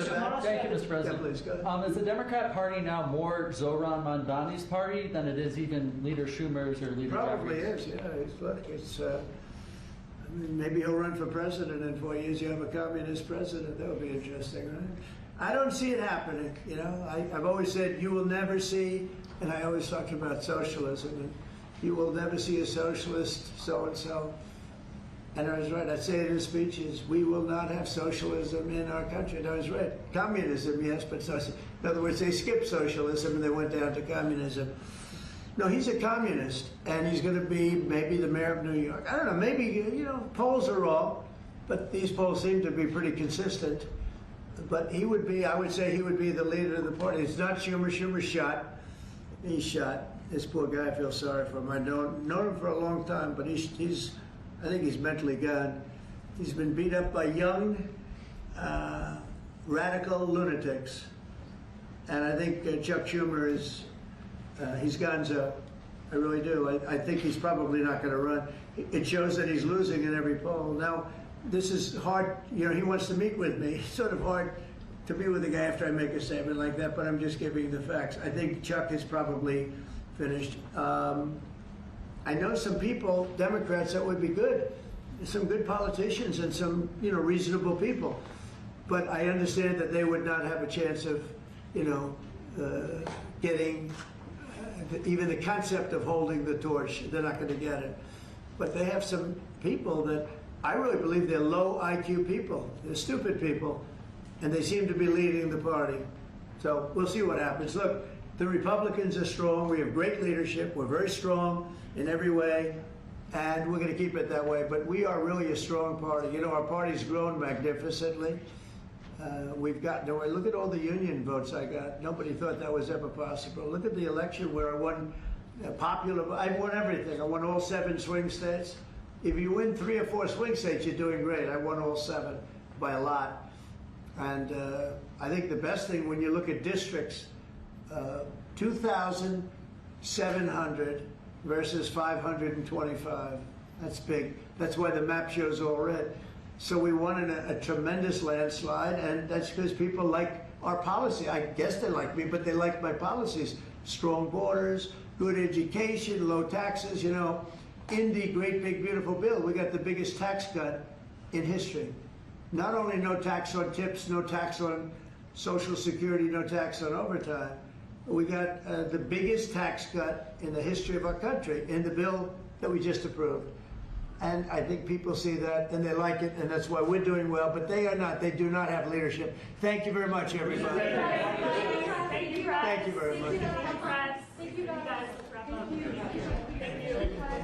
Thank you, Mr. President. Yeah, please, go ahead. Is the Democrat Party now more Zohran Mamdani's party than it is even Leader Schumer's or Leader Probably Gabriels? is, yeah. I mean, maybe he'll run for president in 4 years. You have a communist president. That would be interesting, right? I don't see it happening. You know, I've always said you will never see, and I always talk about socialism, and you will never see a socialist so-and-so. And I was right. I say it in speeches. We will not have socialism in our country. And I was right. Communism, yes, but socialism. In other words, they skipped socialism and they went down to communism. No, he's a communist, and he's going to be maybe the mayor of New York. I don't know. Maybe, you know, polls are wrong, but these polls seem to be pretty consistent. But he would be, I would say he would be the leader of the party. It's not Schumer. Schumer's shot. He's shot. This poor guy, I feel sorry for him. I've known him for a long time, but I think he's mentally gone. He's been beat up by young, radical lunatics. And I think Chuck Schumer is, he's gonzo. I really do. I think he's probably not going to run. It shows that he's losing in every poll. Now, this is hard. You know, he wants to meet with me. It's sort of hard to meet with a guy after I make a statement like that, but I'm just giving the facts. I think Chuck is probably finished. I know some people, Democrats, that would be good. Some good politicians and some, you know, reasonable people. But I understand that they would not have a chance of, you know, getting even the concept of holding the torch. They're not going to get it. But they have some people that I really believe they're low IQ people. They're stupid people. And they seem to be leading the party. So we'll see what happens. Look, the Republicans are strong. We have great leadership. We're very strong in every way, and we're going to keep it that way. But we are really a strong party. You know, our party's grown magnificently. We've gotten away. Look at all the union votes I got. Nobody thought that was ever possible. Look at the election where I won I won everything. I won all 7 swing states. If you win 3 or 4 swing states, you're doing great. I won all 7 by a lot. And I think the best thing when you look at districts, 2,700 versus 525. That's big. That's why the map shows all red. So we won in a tremendous landslide, and that's because people like our policy. I guess they like me, but they like my policies. Strong borders, good education, low taxes. You know, in the great big beautiful bill, we got the biggest tax cut in history. Not only no tax on tips, no tax on Social Security, no tax on overtime. We got the biggest tax cut in the history of our country in the bill that we just approved. And I think people see that and they like it, and that's why we're doing well, but they are not. They do not have leadership. Thank you very much, everybody. Thank you very much. Thank you guys.